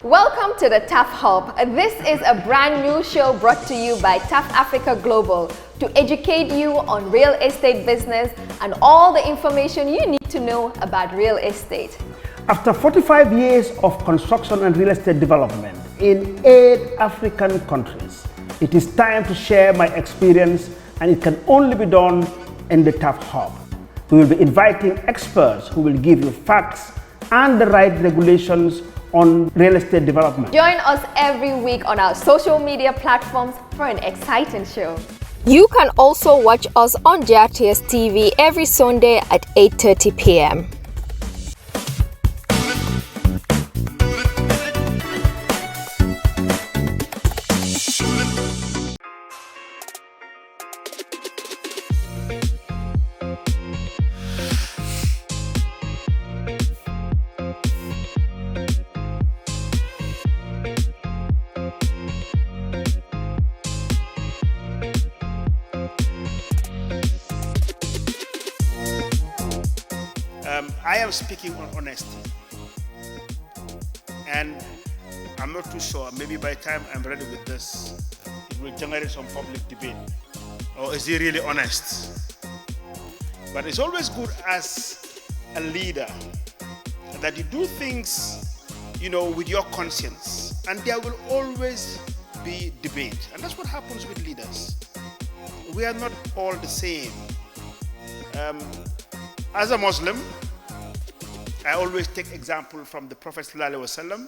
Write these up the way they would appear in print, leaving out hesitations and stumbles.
Welcome to the TAF Hub. This is a brand new show brought to you by TAF Africa Global to educate you on real estate business and all the information you need to know about real estate. After 45 years of construction and real estate development in 8 African countries, it is time to share my experience, and it can only be done in the TAF Hub. We will be inviting experts who will give you facts and the right regulations on real estate development. Join us every week on our social media platforms for an exciting show. You can also watch us on JRTS TV every Sunday at 8:30 p.m. I am speaking on honesty, and I'm not too sure, maybe by the time I'm ready with this, it will generate some public debate. Or is he really honest? But it's always good as a leader that you do things, with your conscience, and there will always be debate. And that's what happens with leaders. We are not all the same. As a Muslim, I always take example from the Prophet ﷺ.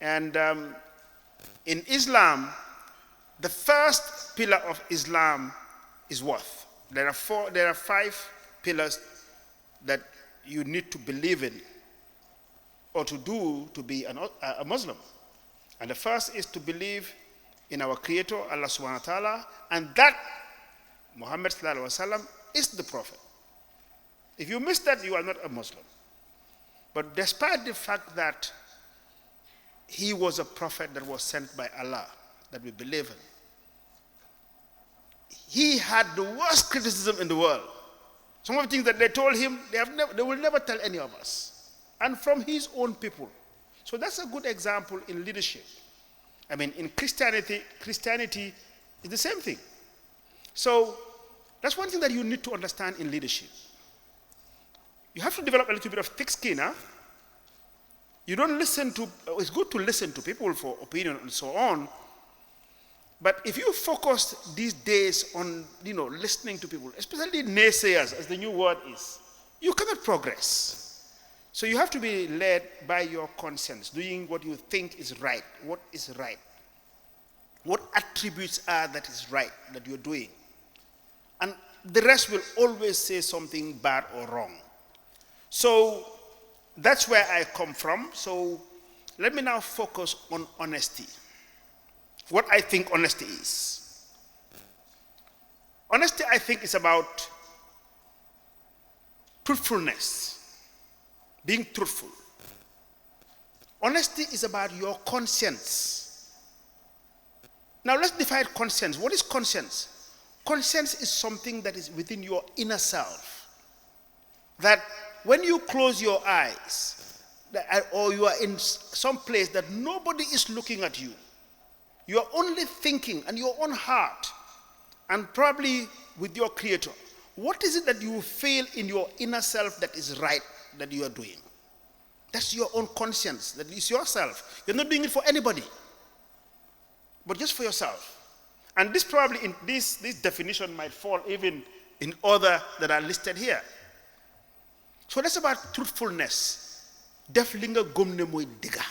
And in Islam, the first pillar of Islam is worth. There are 5 pillars that you need to believe in or to do to be a Muslim. And the first is to believe in our Creator, Allah subhanahu wa ta'ala, and that Muhammad ﷺ is the Prophet. If you miss that, you are not a Muslim. But despite the fact that he was a prophet that was sent by Allah, that we believe in, he had the worst criticism in the world. Some of the things that they told him, they will never tell any of us. And from his own people. So that's a good example in leadership. In Christianity is the same thing. So that's one thing that you need to understand in leadership. You have to develop a little bit of thick skin. You don't listen to, it's good to listen to people for opinion and so on. But if you focus these days on, listening to people, especially naysayers, as the new word is, you cannot progress. So you have to be led by your conscience, doing what you think is right. What is right? What attributes are that is right that you're doing? And the rest will always say something bad or wrong. So that's where I come from. So let me now focus on honesty. What I think honesty is. Honesty, I think, is about truthfulness, being truthful. Honesty is about your conscience. Now let's define conscience. What is conscience? Conscience is something that is within your inner self. That when you close your eyes, or you are in some place that nobody is looking at you, you are only thinking in your own heart and probably with your Creator. What is it that you feel in your inner self that is right that you are doing? That's your own conscience. That is yourself. You're not doing it for anybody, but just for yourself. And this probably, in this definition might fall even in other that are listed here. So that's about truthfulness. Deflinga gomne moy diga.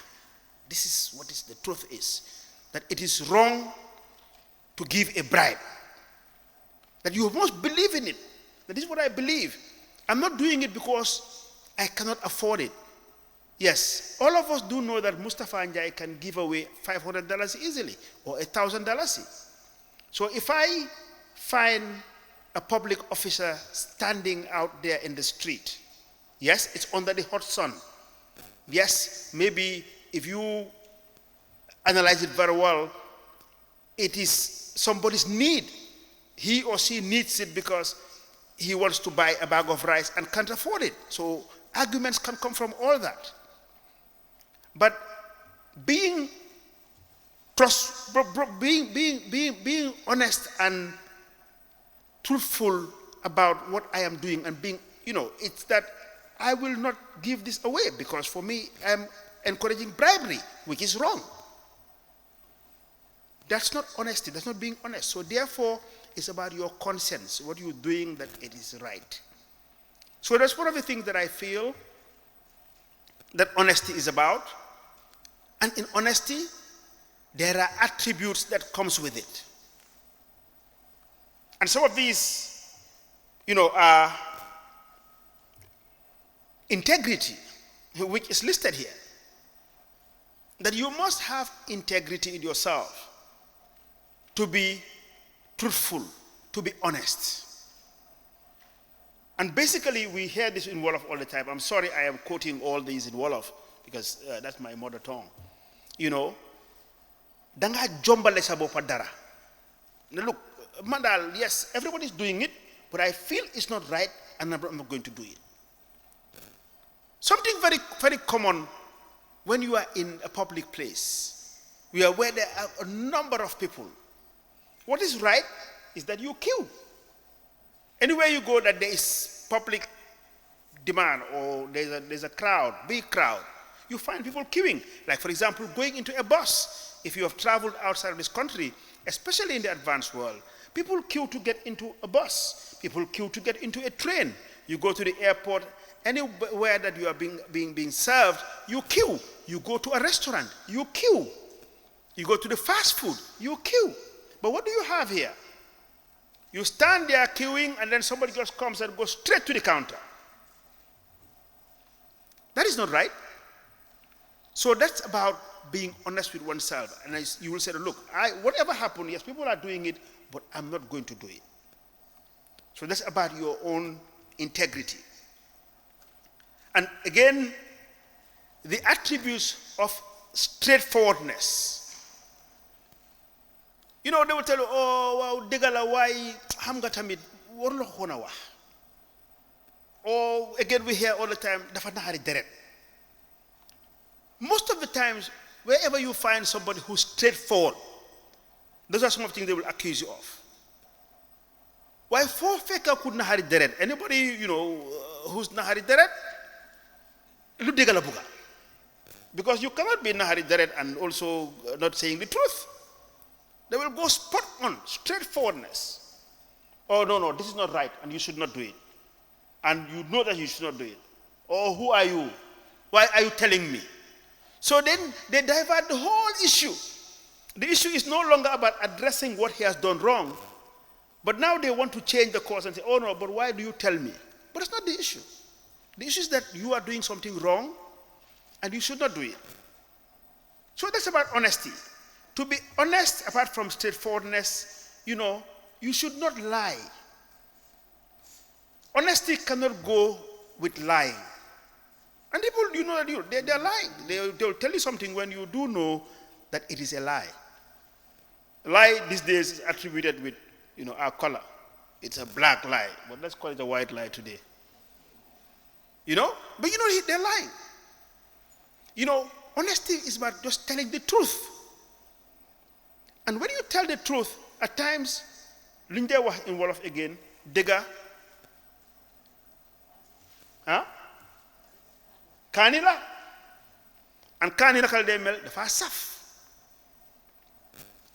This is what the truth is. That it is wrong to give a bribe. That you must believe in it. That is what I believe. I'm not doing it because I cannot afford it. Yes, all of us do know that Mustapha Njie can give away $500 easily or $1,000. So if I find a public officer standing out there in the street, yes, it's under the hot sun. Yes, maybe if you analyze it very well, it is somebody's need. He or she needs it because he wants to buy a bag of rice and can't afford it. So arguments can come from all that. But being being honest and truthful about what I am doing and being, it's that I will not give this away, because for me, I'm encouraging bribery, which is wrong. That's not honesty. That's not being honest. So therefore, it's about your conscience, what you're doing, that it is right. So that's one of the things that I feel that honesty is about. And in honesty, there are attributes that comes with it. And some of these, are integrity, which is listed here. That you must have integrity in yourself to be truthful, to be honest. And basically, we hear this in Wolof all the time. I'm sorry I am quoting all these in Wolof, because that's my mother tongue. Danga jombale sa bopa dara. Now look, Mandal, yes, everybody's doing it, but I feel it's not right, and I'm not going to do it. Something very, very common when you are in a public place, where there are a number of people. What is right is that you queue. Anywhere you go that there is public demand, or there's a crowd, big crowd, you find people queuing. Like, for example, going into a bus. If you have traveled outside of this country, especially in the advanced world, people queue to get into a bus. People queue to get into a train. You go to the airport, anywhere that you are being served, you queue. You go to a restaurant, you queue. You go to the fast food, you queue. But what do you have here? You stand there queuing, and then somebody just comes and goes straight to the counter. That is not right. So that's about being honest with oneself. And you will say, look, whatever happened, yes, people are doing it, but I'm not going to do it. So that's about your own integrity. And again, the attributes of straightforwardness. They will tell you, oh, wow, degala, why, hamga tamid, warlo khona wa. Or again, we hear all the time, dafa nahari deret. Most of the times, wherever you find somebody who's straightforward, those are some of the things they will accuse you of. Why four faker could nahari deret? Anybody, who's nahari deret? Lu degala buga. Because you cannot be nahari deret and also not saying the truth. They will go spot on, straightforwardness. Oh, no, this is not right, and you should not do it. And you know that you should not do it. Oh, who are you? Why are you telling me? So then they divert the whole issue. The issue is no longer about addressing what he has done wrong, but now they want to change the course and say, oh no, but why do you tell me? But it's not the issue. The issue is that you are doing something wrong, and you should not do it. So that's about honesty. To be honest, apart from straightforwardness, you should not lie. Honesty cannot go with lying. And people, they're lying. They'll tell you something when you do know that it is a lie. A lie these days is attributed with, our color. It's a black lie, but let's call it a white lie today. But they're lying. Honesty is about just telling the truth. And when you tell the truth, at times, Linda was involved again, dega, kanila, and kanila kaldemel, the fast saf.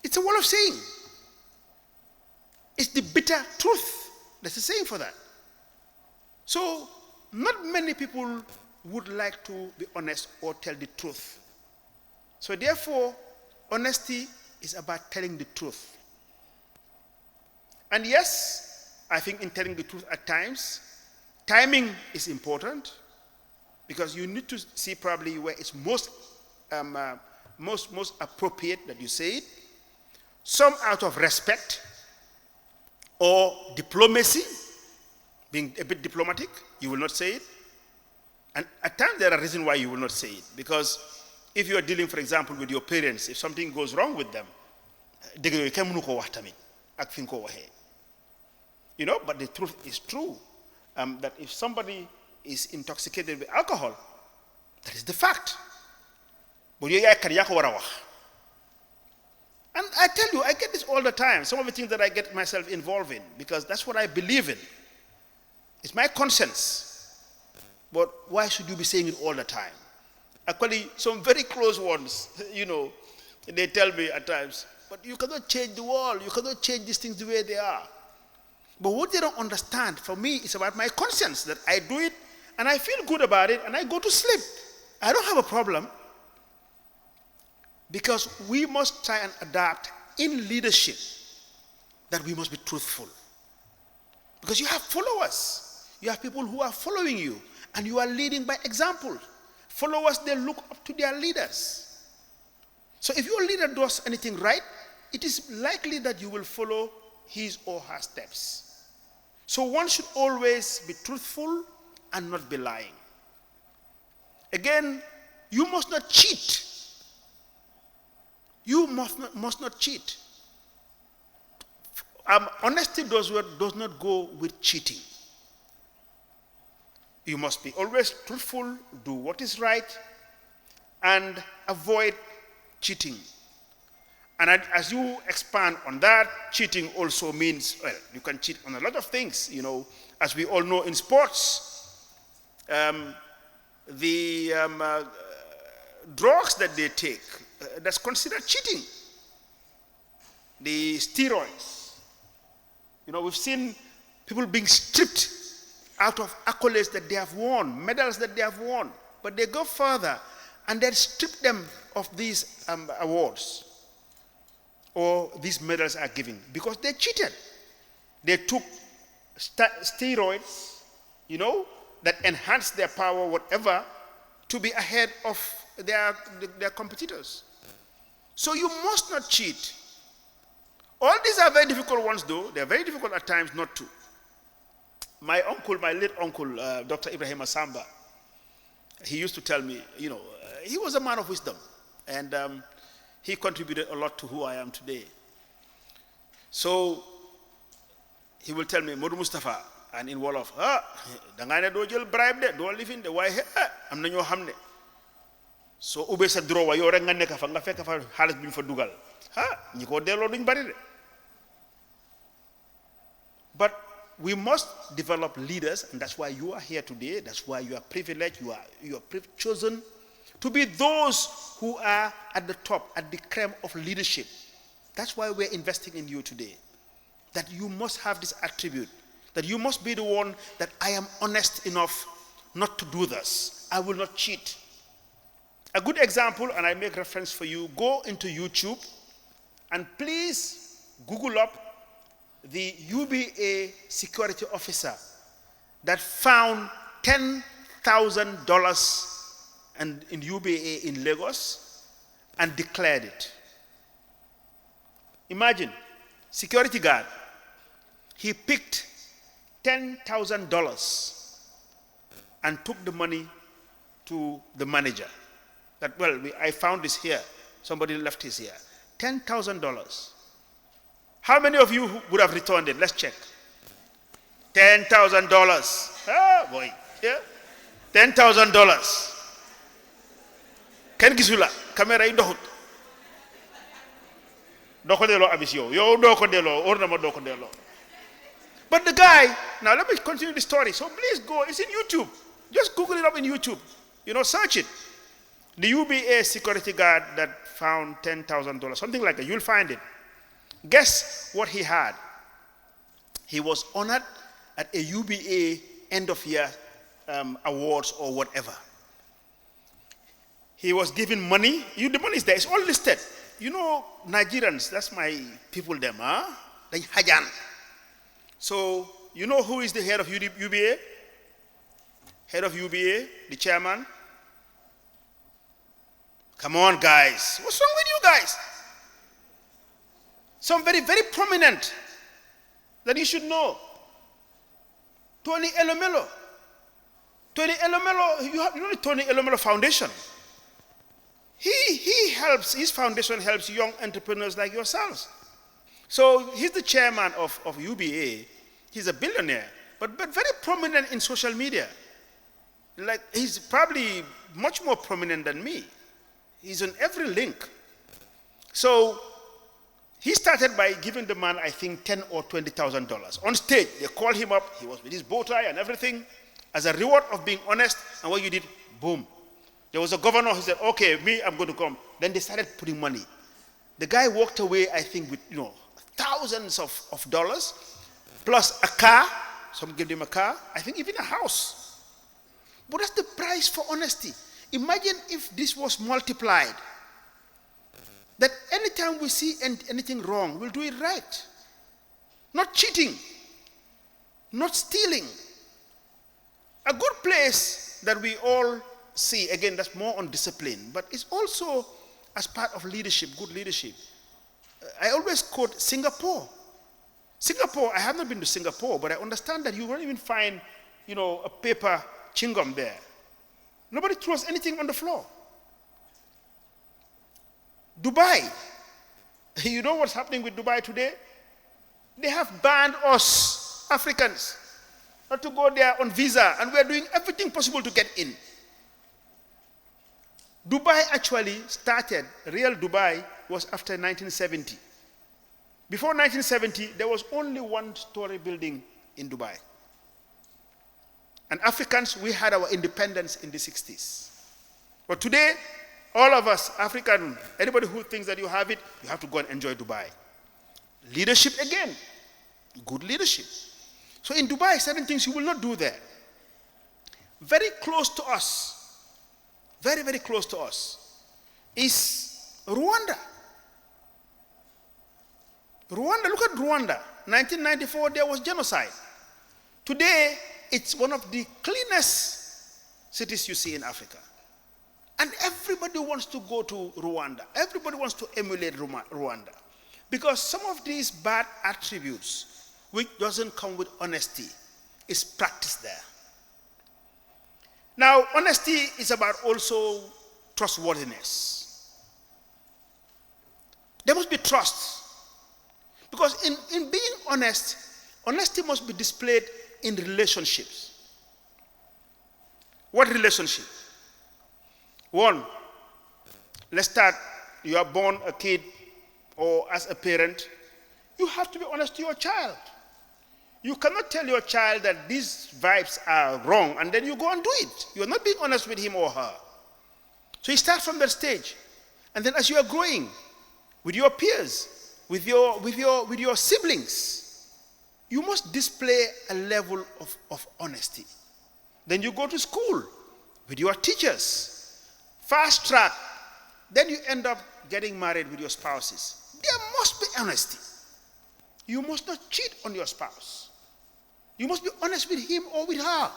It's a wall of saying. It's the bitter truth. There's a saying for that. So, not many people would like to be honest or tell the truth. So therefore, honesty is about telling the truth. And yes, I think in telling the truth at times, timing is important, because you need to see probably where it's most appropriate that you say it. Some out of respect or diplomacy, being a bit diplomatic, you will not say it. And at times there are reasons why you will not say it, because if you are dealing, for example, with your parents, if something goes wrong with them, but the truth is true, that if somebody is intoxicated with alcohol, that is the fact. But you yaa ko war a wax. And I tell you, I get this all the time. Some of the things that I get myself involved in, because that's what I believe in. It's my conscience. But why should you be saying it all the time? Actually, some very close ones, they tell me at times, but you cannot change the world. You cannot change these things the way they are. But what they don't understand, for me, is about my conscience, that I do it, and I feel good about it, and I go to sleep. I don't have a problem. Because we must try and adapt in leadership that we must be truthful. Because you have followers. You have people who are following you, and you are leading by example. Followers, they look up to their leaders. So if your leader does anything right, it is likely that you will follow his or her steps. So one should always be truthful and not be lying. Again, you must not cheat. You must not cheat. Honesty does not go with cheating. You must be always truthful, do what is right, and avoid cheating. And as you expand on that, cheating also means, well, you can cheat on a lot of things. As we all know in sports, the drugs that they take, that's considered cheating. The steroids. We've seen people being stripped out of accolades that they have won, medals that they have won. But they go further and they strip them of these awards or these medals are given because they cheated. They took steroids, that enhance their power, whatever, to be ahead of their competitors. So you must not cheat. All these are very difficult ones, though. They're very difficult at times not to. My late uncle, Dr. Ibrahim Asamba, he used to tell me, he was a man of wisdom. And he contributed a lot to who I am today. So he will tell me, Modu Mustapha, and in Wolof, dangane do jël bribe de, do lifin de, waye am nañu xamne. So ubbe sa drowa yow rek nga nekk fa nga fekk fa xaalis buñ fa dugal. Ñi ko delo duñ bari de. But we must develop leaders, and that's why you are here today. That's why you are privileged. You are chosen to be those who are at the top, at the creme of leadership. That's why we're investing in you today. That you must have this attribute. That you must be the one that I am honest enough not to do this. I will not cheat. A good example, and I make reference for you, go into YouTube and please Google up the UBA security officer that found $10,000 in UBA in Lagos and declared it. Imagine, security guard, he picked $10,000 and took the money to the manager. That, I found this here. Somebody left this here. $10,000. How many of you would have returned it? Let's check. $10,000. Ah, boy. Yeah. $10,000. Ken gisula camera yi doxut. Doko delo abis yo doko delo or na ma doko delo. But the guy, now let me continue the story. So please go, it's in YouTube. Just Google it up in YouTube. Search it. The UBA security guard that found $10,000, something like that, you'll find it. Guess what he had? He was honored at a UBA end of year awards or whatever. He was given money. The money is there. It's all listed. Nigerians, that's my people them, Like Hajan. So, who is the head of UBA? Head of UBA, the chairman? Come on, guys. What's wrong with you guys? Some very, very prominent that you should know. Tony Elomelo. Tony Elomelo, you know the Tony Elomelo Foundation. He helps, his foundation helps young entrepreneurs like yourselves. So he's the chairman of UBA. He's a billionaire, but very prominent in social media. Like, he's probably much more prominent than me. He's on every link. So he started by giving the man, I think, $10,000 or $20,000 on stage. They called him up. He was with his bow tie and everything, as a reward of being honest. And what you did, boom. There was a governor who said, "Okay, I'm going to come." Then they started putting money. The guy walked away, I think, with thousands of dollars, plus a car. Some gave him a car. I think even a house. But that's the price for honesty. Imagine if this was multiplied. That anytime we see anything wrong, we'll do it right. Not cheating. Not stealing. A good place that we all see, again, that's more on discipline, but it's also as part of leadership, good leadership. I always quote Singapore. Singapore, I have not been to Singapore, but I understand that you won't even find, a paper chewing-gum there. Nobody throws anything on the floor. Dubai, you know what's happening with Dubai today? They have banned us, Africans, not to go there on visa, and we're doing everything possible to get in. Dubai actually started, real Dubai was after 1970. Before 1970, there was only one-story building in Dubai. And Africans, we had our independence in the 60s. But today, all of us, African, anybody who thinks that you have it, you have to go and enjoy Dubai. Leadership again, good leadership. So in Dubai, certain things you will not do there. Very close to us, very, very close to us, is Rwanda. Rwanda, look at Rwanda. 1994, there was genocide. Today, it's one of the cleanest cities you see in Africa. And everybody wants to go to Rwanda. Everybody wants to emulate Rwanda. Because some of these bad attributes, which doesn't come with honesty, is practiced there. Now, honesty is about also trustworthiness. There must be trust. Because in being honest, honesty must be displayed in relationships. What relationship? One, let's start. You are born a kid, or as a parent, you have to be honest to your child. You cannot tell your child that these vibes are wrong, and then you go and do it. You are not being honest with him or her. So you start from that stage. And then as you are growing, with your peers, with your siblings, you must display a level of honesty. Then you go to school with your teachers, fast track. Then you end up getting married with your spouses. There must be honesty. You must not cheat on your spouse. You must be honest with him or with her.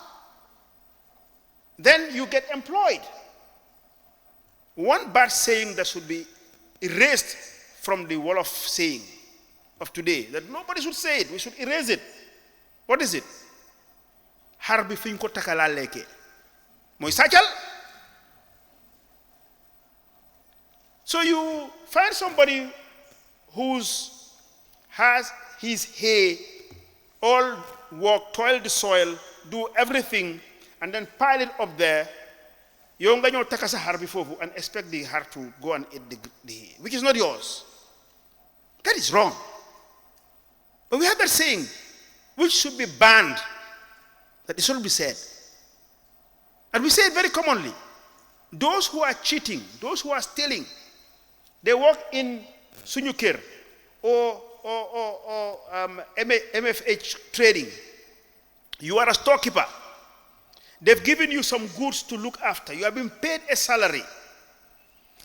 Then you get employed. One bad saying that should be erased from the wall of saying of today, that nobody should say it, we should erase it. What is it? Harbi fiñ ko takala leke. Moy sachal. So you find somebody has his hay, all work, toil the soil, do everything, and then pile it up there. You nga ñoo taka sa har bi fofu and expect the har to go and eat the hay, which is not yours. That is wrong. But we have that saying, which should be banned, that it shouldn't be said. And we say it very commonly. Those who are cheating, those who are stealing, they work in Sunyukir or MFH trading. You are a storekeeper. They've given you some goods to look after. You have been paid a salary.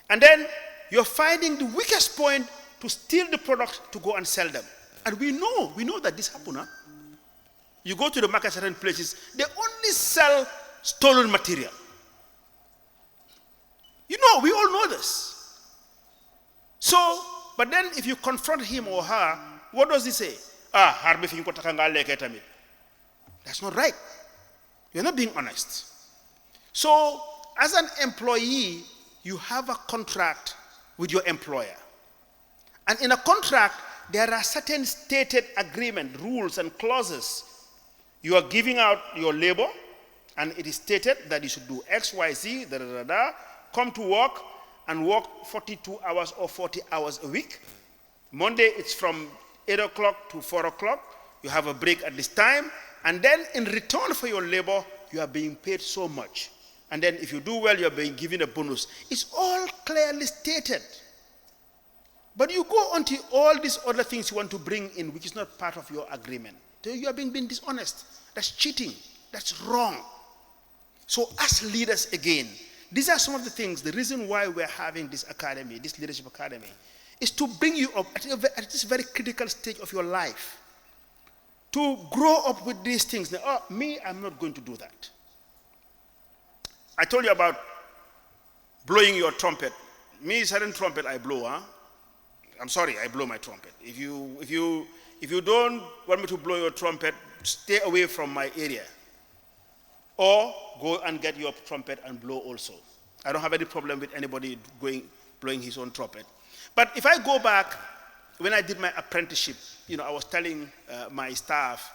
And then you're finding the weakest point to steal the products to go and sell them. And we know that this happens. Huh? You go to the market, certain places, they only sell stolen material. We all know this. So, but then if you confront him or her, what does he say? That's not right. You're not being honest. So, as an employee, you have a contract with your employer. And in a contract, there are certain stated agreement, rules and clauses. You are giving out your labor, and it is stated that you should do X, Y, Z, come to work, and work 42 hours or 40 hours a week. Monday, it's from 8 o'clock to 4 o'clock. You have a break at this time. And then in return for your labor, you are being paid so much. And then if you do well, you're being given a bonus. It's all clearly stated. But you go on to all these other things you want to bring in, which is not part of your agreement. So you are being dishonest. That's cheating. That's wrong. So as leaders again, these are some of the things, the reason why we're having this academy, this leadership academy, is to bring you up at this very critical stage of your life. To grow up with these things. Now, oh, me, I'm not going to do that. I told you about blowing your trumpet. Me, certain trumpet I blow, huh? I'm sorry, I blow my trumpet. If you don't want me to blow your trumpet, stay away from my area. Or go and get your trumpet and blow also. I don't have any problem with anybody blowing his own trumpet. But if I go back, when I did my apprenticeship, I was telling my staff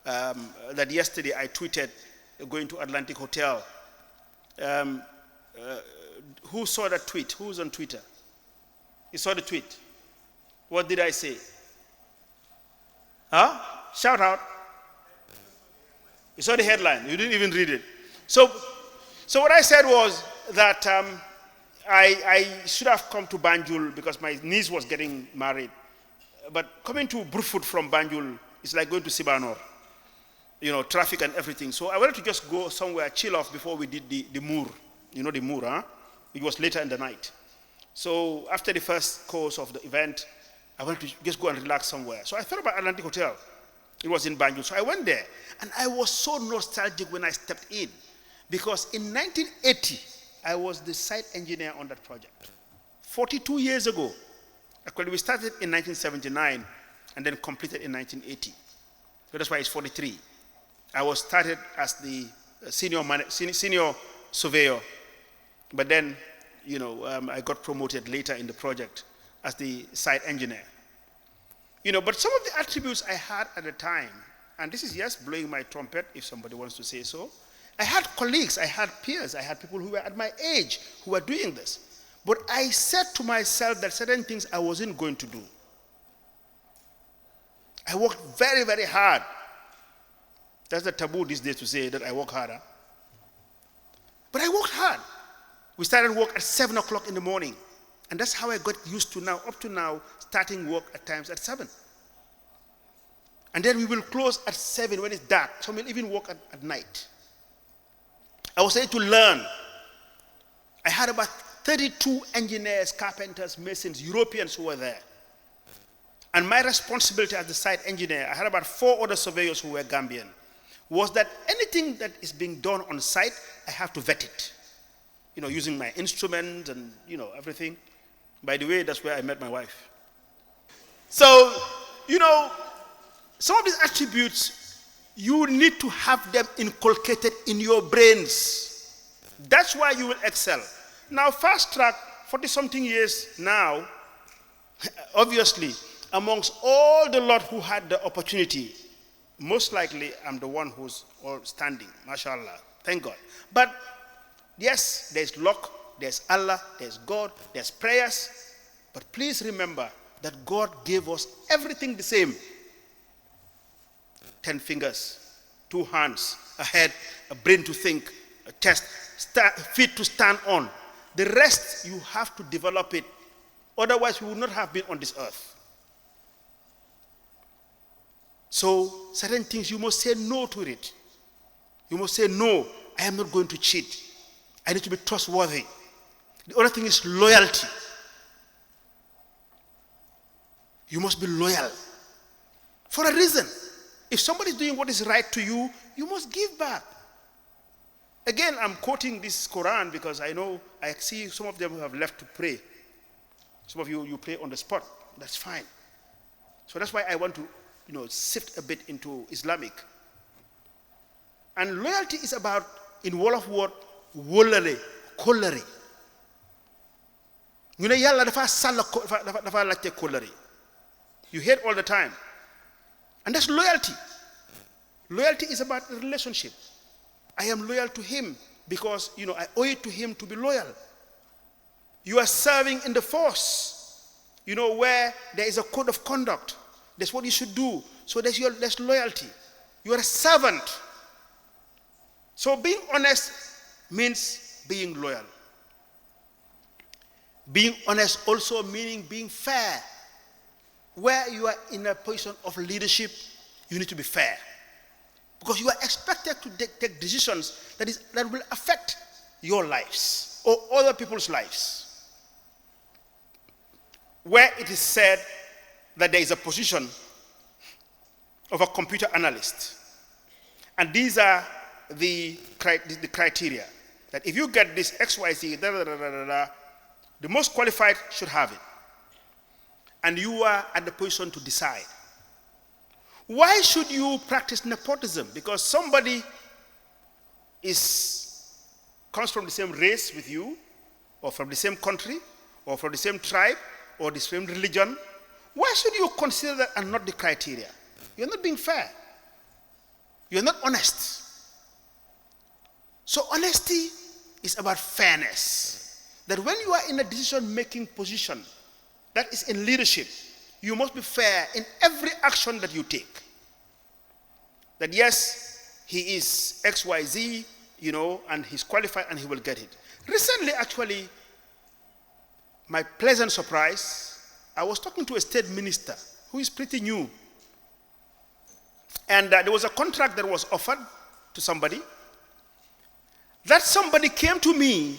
that yesterday I tweeted going to Atlantic Hotel. Who saw that tweet? Who's on Twitter? You saw the tweet? What did I say? Huh? Shout out. You saw the headline. You didn't even read it. So what I said was that I should have come to Banjul because my niece was getting married. But coming to Brufut from Banjul is like going to Sibanor. Traffic and everything. So I wanted to just go somewhere, chill off before we did the Moor. You know the Moor, huh? It was later in the night. So after the first course of the event, I wanted to just go and relax somewhere. So I thought about Atlantic Hotel. It was in Banjul. So I went there. And I was so nostalgic when I stepped in. Because in 1980, I was the site engineer on that project. 42 years ago. Actually, we started in 1979 and then completed in 1980. So that's why it's 43. I was started as the senior surveyor. But then, I got promoted later in the project as the site engineer. But some of the attributes I had at the time, and this is, yes, blowing my trumpet, if somebody wants to say so. I had colleagues, I had peers, I had people who were at my age who were doing this. But I said to myself that certain things I wasn't going to do. I worked very, very hard. That's the taboo these days to say that I work harder. But I worked hard. We started work at 7 o'clock in the morning. And that's how I got used to now, up to now, starting work at times at 7. And then we will close at 7 when it's dark. So we'll even work at night. I was able to learn. I had about 32 engineers, carpenters, masons, Europeans who were there. And my responsibility as the site engineer, I had about 4 other surveyors who were Gambian, was that anything that is being done on site, I have to vet it. Using my instrument and, everything. By the way, that's where I met my wife. So, some of these attributes, you need to have them inculcated in your brains. That's why you will excel. Now, fast track, 40-something years now, obviously, amongst all the lot who had the opportunity, most likely I'm the one who's all standing, mashallah, thank God. But yes, there's luck, there's Allah, there's God, there's prayers. But please remember that God gave us everything the same. 10 fingers, 2 hands, a head, a brain to think, a chest, feet to stand on. The rest, you have to develop it. Otherwise, we would not have been on this earth. So, certain things, you must say no to it. You must say, no, I am not going to cheat. I need to be trustworthy. The other thing is loyalty. You must be loyal. For a reason. If somebody is doing what is right to you, you must give back. Again, I'm quoting this Quran because I see some of them who have left to pray. Some of you pray on the spot. That's fine. So that's why I want to, sift a bit into Islamic. And loyalty is about, in Wolof word, wolare, kolare. You yalla dafa sala dafa latte kolare. You hear it all the time. And that's loyalty. Loyalty is about the relationship. I am loyal to him because, I owe it to him to be loyal. You are serving in the force, where there is a code of conduct. That's what you should do. So there's loyalty. You are a servant. So being honest means being loyal. Being honest also meaning being fair. Where you are in a position of leadership, you need to be fair. Because you are expected to take decisions that will affect your lives or other people's lives. Where it is said that there is a position of a computer analyst, and these are the criteria, that if you get this XYZ, the most qualified should have it. And you are at the position to decide. Why should you practice nepotism? Because somebody comes from the same race with you, or from the same country, or from the same tribe, or the same religion. Why should you consider that and not the criteria? You're not being fair. You're not honest. So honesty is about fairness. That when you are in a decision-making position that is in leadership, you must be fair in every action that you take. That yes, he is XYZ, and he's qualified and he will get it. Recently, actually, my pleasant surprise, I was talking to a state minister who is pretty new. And there was a contract that was offered to somebody. That somebody came to me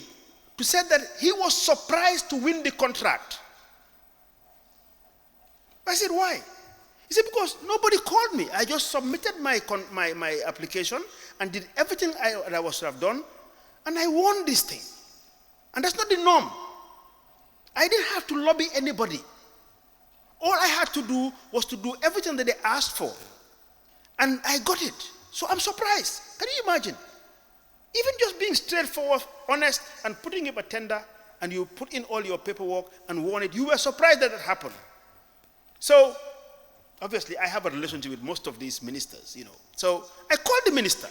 to say that he was surprised to win the contract. I said, why? He said, because nobody called me. I just submitted my application and did everything I was to have done, and I won this thing. And that's not the norm. I didn't have to lobby anybody. All I had to do was to do everything that they asked for. And I got it. So I'm surprised. Can you imagine? Even just being straightforward, honest, and putting up a tender, and you put in all your paperwork and won it, you were surprised that happened. So, obviously, I have a relationship with most of these ministers, So I called the minister.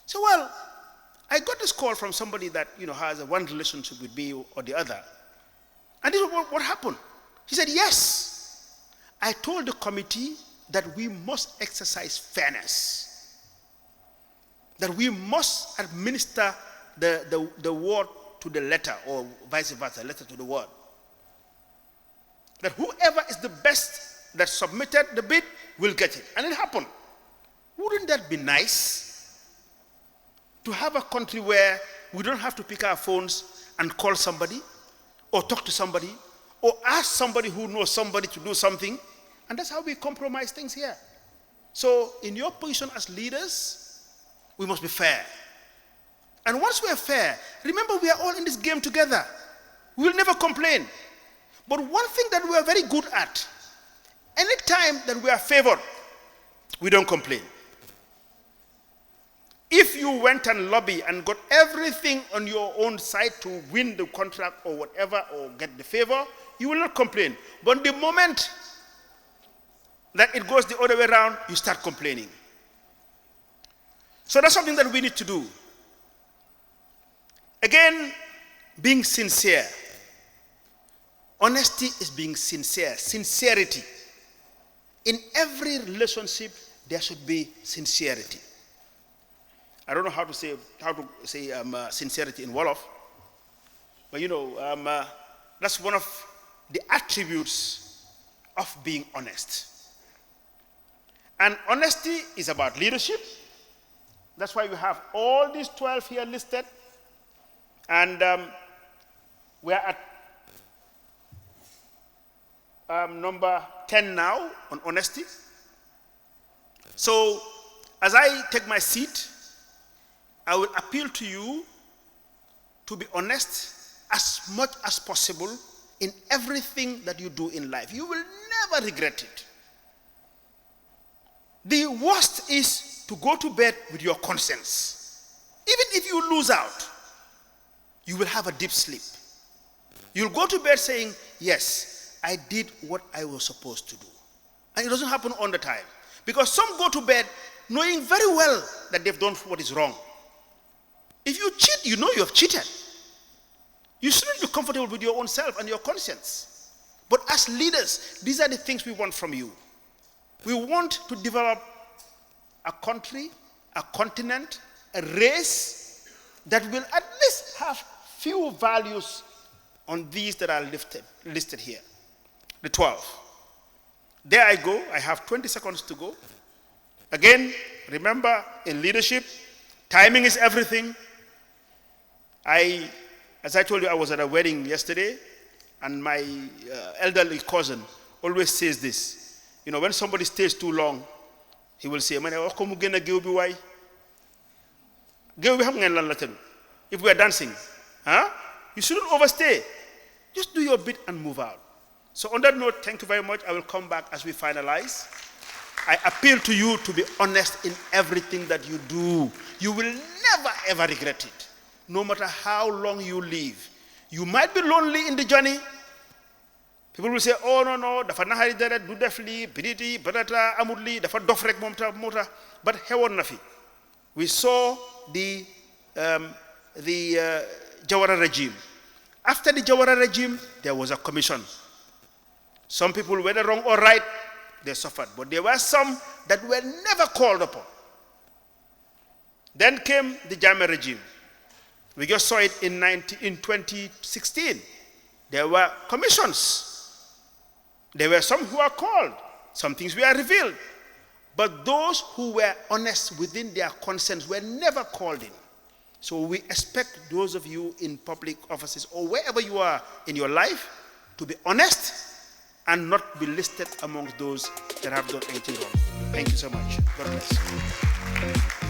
So, well, I got this call from somebody that, has one relationship with me or the other. And this is what happened. He said, yes, I told the committee that we must exercise fairness, that we must administer the word to the letter, or vice versa, letter to the word. That whoever is the best that submitted the bid will get it. And it happened. Wouldn't that be nice? To have a country where we don't have to pick our phones and call somebody, or talk to somebody, or ask somebody who knows somebody to do something. And that's how we compromise things here. So in your position as leaders, we must be fair. And once we are fair, remember we are all in this game together. We will never complain. But one thing that we are very good at, anytime that we are favored, we don't complain. If you went and lobby and got everything on your own side to win the contract or whatever, or get the favor, you will not complain. But the moment that it goes the other way around, you start complaining. So that's something that we need to do. Again, being sincere. Honesty is being sincere. Sincerity. In every relationship, there should be sincerity. I don't know how to say sincerity in Wolof, but that's one of the attributes of being honest. And honesty is about leadership. That's why we have all these 12 here listed. And we're at number 10 now on honesty. So as I take my seat, I will appeal to you to be honest as much as possible in everything that you do in life. You will never regret it. The worst is to go to bed with your conscience. Even if you lose out, you will have a deep sleep. You'll go to bed saying, yes, I did what I was supposed to do. And it doesn't happen all the time. Because some go to bed knowing very well that they've done what is wrong. If you cheat, you know you have cheated. You shouldn't be comfortable with your own self and your conscience. But as leaders, these are the things we want from you. We want to develop a country, a continent, a race that will at least have few values on these that are listed here. The 12. There I go. I have 20 seconds to go. Again, remember, in leadership, timing is everything. As I told you, I was at a wedding yesterday, and my elderly cousin always says this. You know, when somebody stays too long, he will say, if we are dancing, you shouldn't overstay. Just do your bit and move out. So on that note, thank you very much. I will come back as we finalize. I appeal to you to be honest in everything that you do. You will never, ever regret it. No matter how long you live. You might be lonely in the journey. People will say, oh, no, dafa nahari deret, du defli, biditi, badata, amudli, dafa dofrek mota. But hewon nafi. We saw the Jawara regime. After the Jawara regime, there was a commission. Some people, whether wrong or right, they suffered. But there were some that were never called upon. Then came the Jammeh regime. We just saw it in 2016. There were commissions. There were some who were called. Some things were revealed. But those who were honest within their conscience were never called in. So we expect those of you in public offices or wherever you are in your life to be honest and not be listed among those that have done anything wrong. Thank you so much. God bless.